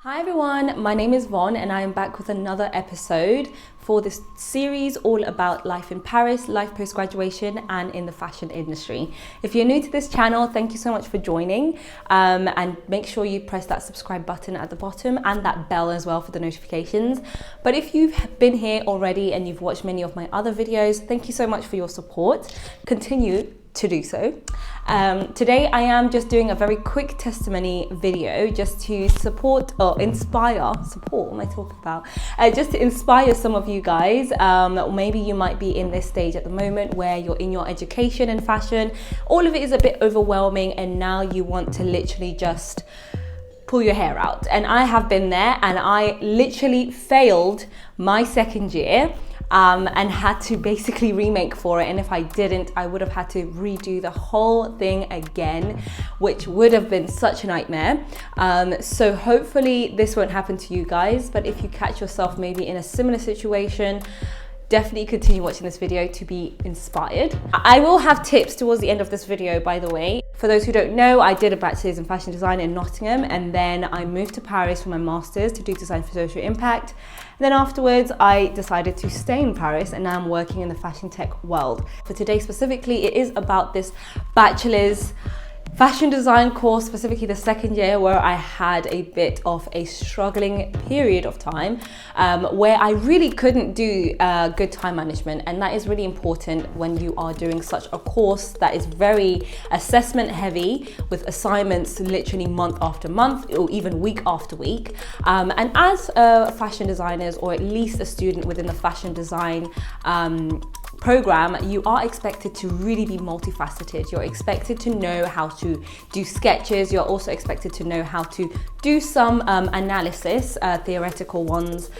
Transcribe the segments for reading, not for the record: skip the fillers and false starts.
Hi everyone, my name is Von and I am back with another episode for this series all about life in Paris, life post-graduation and in the fashion industry. If you're new to this channel, thank you so much for joining and make sure you press that subscribe button at the bottom and that bell as well for the notifications. But if you've been here already and you've watched many of my other videos, thank you so much for your support. Continue to do so. Today I am just doing a very quick testimony video just to support or inspire, what am I talking about? Just to inspire some of you guys. Maybe you might be in this stage at the moment where you're in your education and fashion. All of it is a bit overwhelming and now you want to literally just pull your hair out. And I have been there and I literally failed my second year. And had to basically remake for it, and if I didn't, I would have had to redo the whole thing again, which would have been such a nightmare. So hopefully this won't happen to you guys, but if you catch yourself maybe in a similar situation, definitely continue watching this video to be inspired. I will have tips towards the end of this video, by the way. For those who don't know, I did a bachelor's in fashion design in Nottingham and then I moved to Paris for my master's to do design for social impact. And then afterwards, I decided to stay in Paris and now I'm working in the fashion tech world. For today specifically, it is about this bachelor's fashion design course, specifically the second year, where I had a bit of a struggling period of time where I really couldn't do good time management, and that is really important when you are doing such a course that is very assessment heavy with assignments literally month after month or even week after week. And as fashion designers, or at least a student within the fashion design program, you are expected to really be multifaceted. You're expected to know how to do sketches. You're also expected to know how to do some analysis, theoretical ones,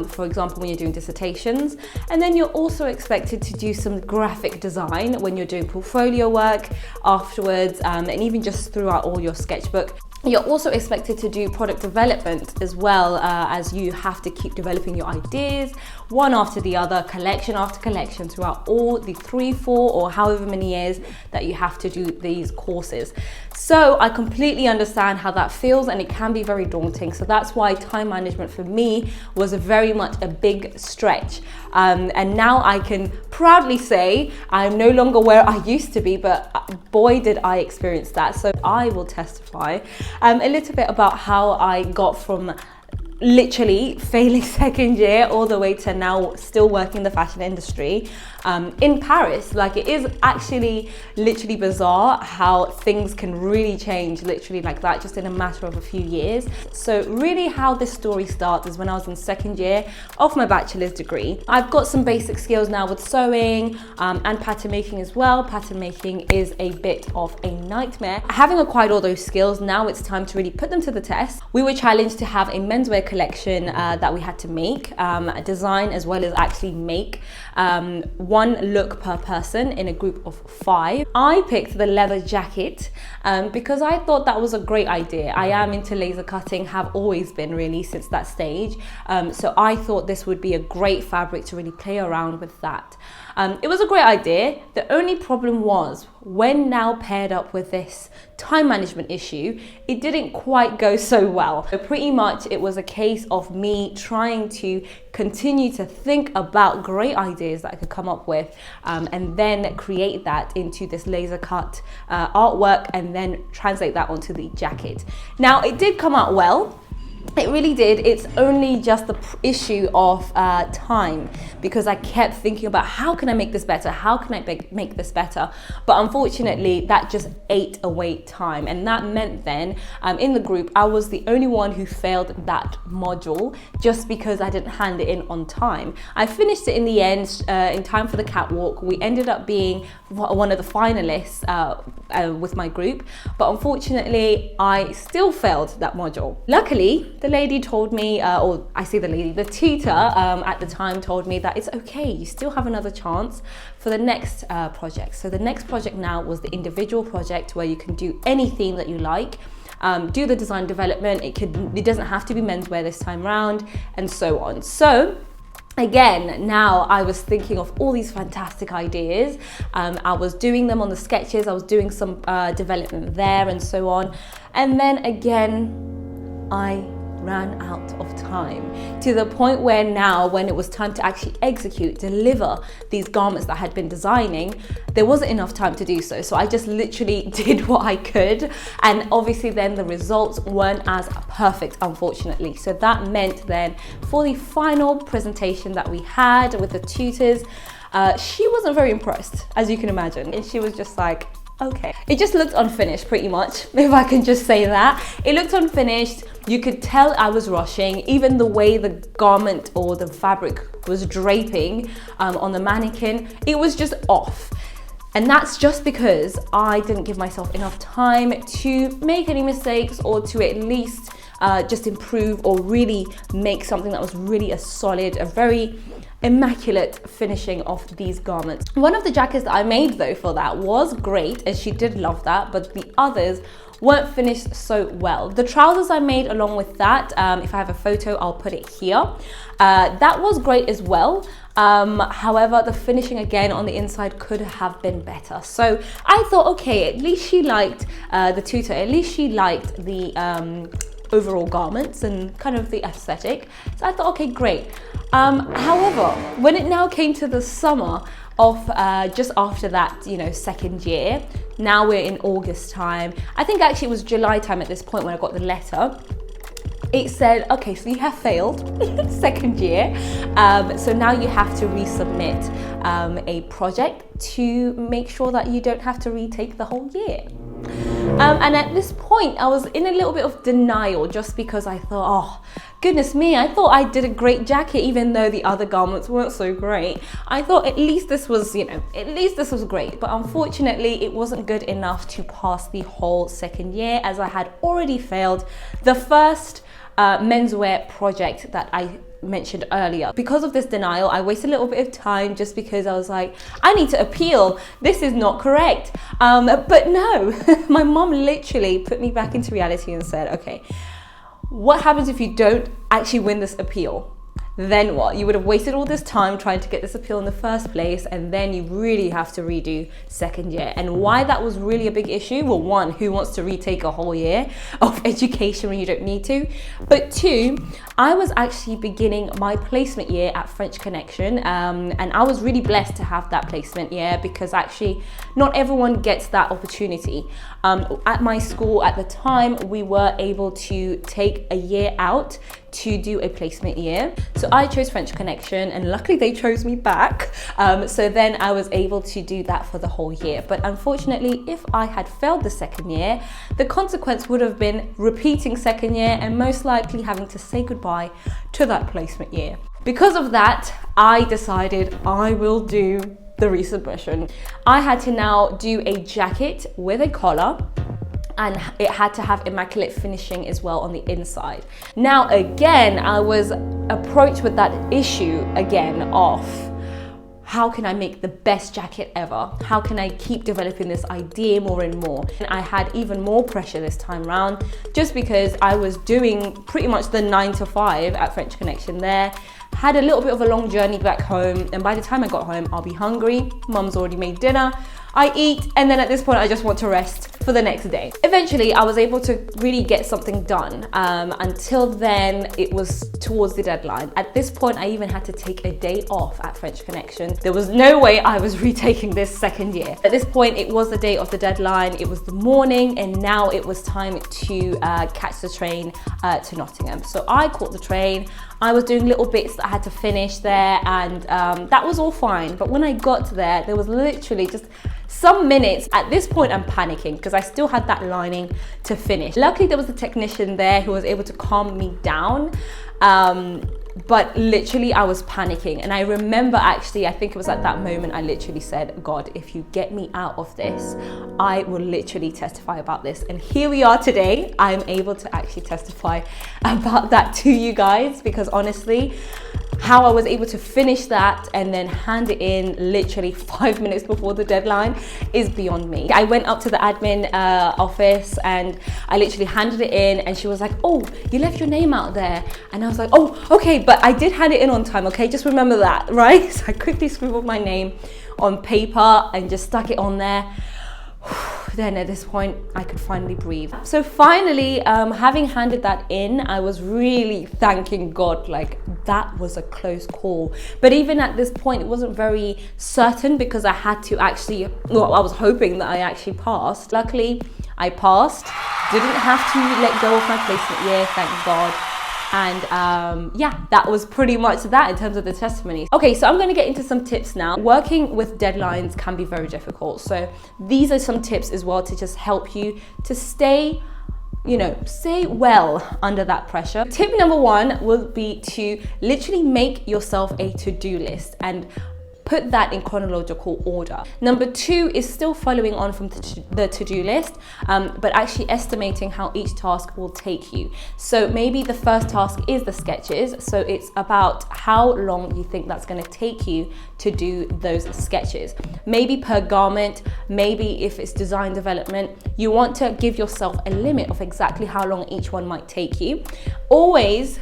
for example, when you're doing dissertations. And then you're also expected to do some graphic design when you're doing portfolio work afterwards, and even just throughout all your sketchbook. You're also expected to do product development as well, as you have to keep developing your ideas one after the other, collection after collection, throughout all the 3, 4 or however many years that you have to do these courses. So I completely understand how that feels and it can be very daunting. So that's why time management for me was very much a big stretch. And now I can proudly say I'm no longer where I used to be, but boy did I experience that. So I will testify a little bit about how I got from literally failing second year all the way to now still working in the fashion industry in Paris. Like, it is actually literally bizarre how things can really change literally like that just in a matter of a few years. So really how this story starts is when I was in second year of my bachelor's degree. I've got some basic skills now with sewing and pattern making as well. Pattern making is a bit of a nightmare. Having acquired all those skills, now it's time to really put them to the test. We were challenged to have a menswear collection that we had to make, design as well as actually make one look per person in a group of 5. I picked the leather jacket because I thought that was a great idea. I am into laser cutting, have always been really since that stage. So I thought this would be a great fabric to really play around with that. It was a great idea. The only problem was when now paired up with this time management issue, it didn't quite go so well. So pretty much it was a case of me trying to continue to think about great ideas that I could come up with and then create that into this laser cut artwork and then translate that onto the jacket. Now, it did come out well. It really did. It's only just the issue of time, because I kept thinking about how can I make this better? How can I make this better? But unfortunately, that just ate away time. And that meant then in the group, I was the only one who failed that module just because I didn't hand it in on time. I finished it in the end in time for the catwalk. We ended up being one of the finalists with my group, but unfortunately, I still failed that module. Luckily, the lady told me, or I say the lady, the tutor at the time told me that it's okay, you still have another chance for the next project. So the next project now was the individual project where you can do any theme that you like. Do the design development, it doesn't have to be menswear this time round, and so on. So again, now I was thinking of all these fantastic ideas. I was doing them on the sketches, I was doing some development there and so on. And then again, I ran out of time, to the point where now when it was time to actually execute, deliver these garments that I had been designing, there wasn't enough time to do so. So I just literally did what I could, and obviously then the results weren't as perfect, unfortunately. So that meant then for the final presentation that we had with the tutors, she wasn't very impressed, as you can imagine, and she was just like, okay. It just looked unfinished pretty much, if I can just say that. It looked unfinished. You could tell I was rushing. Even the way the garment or the fabric was draping on the mannequin, it was just off. And that's just because I didn't give myself enough time to make any mistakes, or to at least just improve or really make something that was really a solid, a very immaculate finishing of these garments. One of the jackets that I made though for that was great, and she did love that, but the others weren't finished so well. The trousers I made along with that, if I have a photo, I'll put it here. That was great as well. However, the finishing again on the inside could have been better. So I thought, okay, at least she liked the tutor, at least she liked the overall garments and kind of the aesthetic. So I thought, okay, great. However, when it now came to the summer of just after that, you know, second year, now we're in August time. I think actually it was July time at this point when I got the letter. It said, okay, so you have failed second year. So now you have to resubmit a project to make sure that you don't have to retake the whole year. And at this point, I was in a little bit of denial, just because I thought, oh, goodness me, I thought I did a great jacket, even though the other garments weren't so great. I thought at least this was, you know, at least this was great. But unfortunately, it wasn't good enough to pass the whole second year, as I had already failed the first menswear project that I mentioned earlier. Because of this denial, I wasted a little bit of time, just because I was like, I need to appeal. This is not correct. But no, my mom literally put me back into reality and said, okay, what happens if you don't actually win this appeal? Then what? You would have wasted all this time trying to get this appeal in the first place, and then you really have to redo second year. And why that was really a big issue? Well, one, who wants to retake a whole year of education when you don't need to? But two, I was actually beginning my placement year at French Connection, and I was really blessed to have that placement year, because actually not everyone gets that opportunity. At my school at the time, we were able to take a year out to do a placement year. So I chose French Connection, and luckily they chose me back. So then I was able to do that for the whole year. But unfortunately, if I had failed the second year, the consequence would have been repeating second year and most likely having to say goodbye to that placement year. Because of that, I decided I will do the resubmission. I had to now do a jacket with a collar, and it had to have immaculate finishing as well on the inside. Now again, I was approached with that issue again of, how can I make the best jacket ever? How can I keep developing this idea more and more? And I had even more pressure this time around, just because I was doing pretty much the 9 to 5 at French Connection there. Had a little bit of a long journey back home, and by the time I got home, I'll be hungry. Mum's already made dinner. I eat, and then at this point I just want to rest for the next day. Eventually I was able to really get something done. Until then, it was towards the deadline. At this point, I even had to take a day off at French Connection. There was no way I was retaking this second year. At this point, it was the day of the deadline, it was the morning, and now it was time to catch the train to Nottingham. So I caught the train. I was doing little bits that I had to finish there, and that was all fine. But when I got there, there was literally just some minutes. At this point, I'm panicking because I still had that lining to finish. Luckily, there was a technician there who was able to calm me down. But literally I was panicking, and I remember actually, I think it was at that moment I literally said, God, if you get me out of this, I will literally testify about this. And here we are today. I'm able to actually testify about that to you guys, because honestly, how I was able to finish that and then hand it in literally 5 minutes before the deadline is beyond me. I went up to the admin office and I literally handed it in, and she was like, oh, you left your name out there. And I was like, oh, okay, but I did hand it in on time, okay? Just remember that, right? So I quickly scribbled my name on paper and just stuck it on there. then at this point I could finally breathe. So finally, having handed that in, I was really thanking God. Like, that was a close call. But even at this point, it wasn't very certain because I had to actually, well, I was hoping that I actually passed. Luckily, I passed. Didn't have to let go of my placement year, thank God. And yeah, that was pretty much that in terms of the testimony. Okay, so I'm going to get into some tips now. Working with deadlines can be very difficult. So these are some tips as well to just help you to stay well under that pressure. Tip number one will be to literally make yourself a to-do list and put that in chronological order. Number two is still following on from the to-do list, but actually estimating how each task will take you. So maybe the first task is the sketches. So it's about how long you think that's going to take you to do those sketches. Maybe per garment, maybe if it's design development, you want to give yourself a limit of exactly how long each one might take you. Always,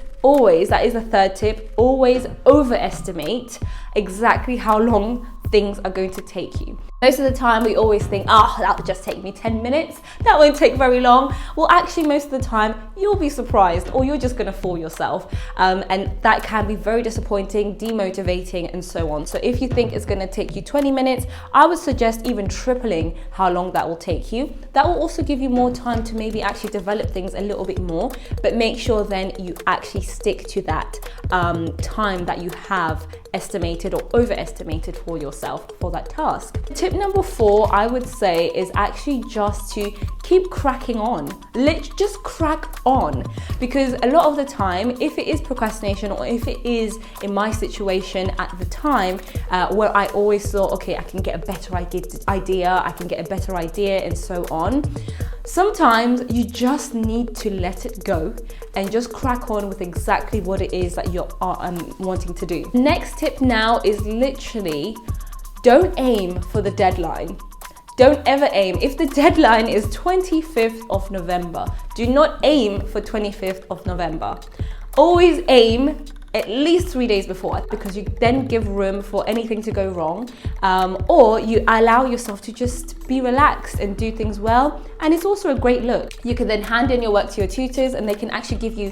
that is the third tip, always overestimate exactly how long things are going to take you. Most of the time we always think, that will just take me 10 minutes. That won't take very long. Well, actually most of the time you'll be surprised or you're just gonna fool yourself. And that can be very disappointing, demotivating and so on. So if you think it's gonna take you 20 minutes, I would suggest even tripling how long that will take you. That will also give you more time to maybe actually develop things a little bit more, but make sure then you actually stick to that time that you have estimated or overestimated for yourself for that task. Tip number 4, I would say, is actually just to keep cracking on. Just crack on, because a lot of the time, if it is procrastination or if it is in my situation at the time where I always thought, okay, I can get a better idea, I can get a better idea and so on. Sometimes you just need to let it go and just crack on with exactly what it is that you're wanting to do. Next tip now is literally don't aim for the deadline. Don't ever aim. If the deadline is 25th of November, do not aim for 25th of November. Always aim at least 3 days before, because you then give room for anything to go wrong, or you allow yourself to just be relaxed and do things well. And it's also a great look. You can then hand in your work to your tutors and they can actually give you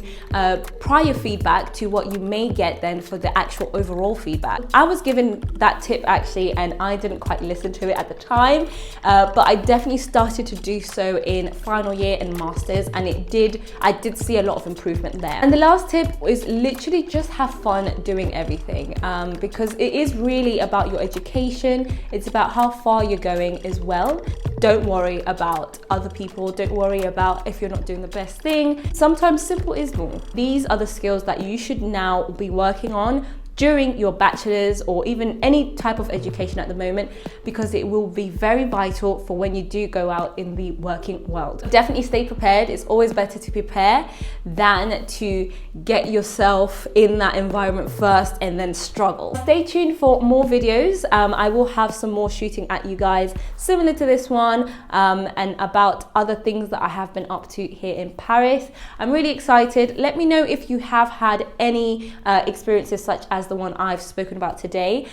prior feedback to what you may get then for the actual overall feedback. I was given that tip actually and I didn't quite listen to it at the time, but I definitely started to do so in final year and masters, and I did see a lot of improvement there. And the last tip is literally just have fun doing everything, because it is really about your education. It's about how far you're going as well. Don't worry about other people. Don't worry about if you're not doing the best thing. Sometimes simple is more. These are the skills that you should now be working on during your bachelor's or even any type of education at the moment, because it will be very vital for when you do go out in the working world. Definitely stay prepared. It's always better to prepare than to get yourself in that environment first and then struggle. Stay tuned for more videos. I will have some more shooting at you guys similar to this one, and about other things that I have been up to here in Paris. I'm really excited. Let me know if you have had any experiences such as the one I've spoken about today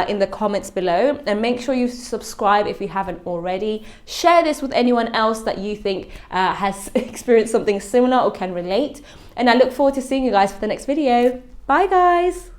in the comments below, and make sure you subscribe if you haven't already. Share this with anyone else that you think has experienced something similar or can relate, and I look forward to seeing you guys for the next video. Bye guys.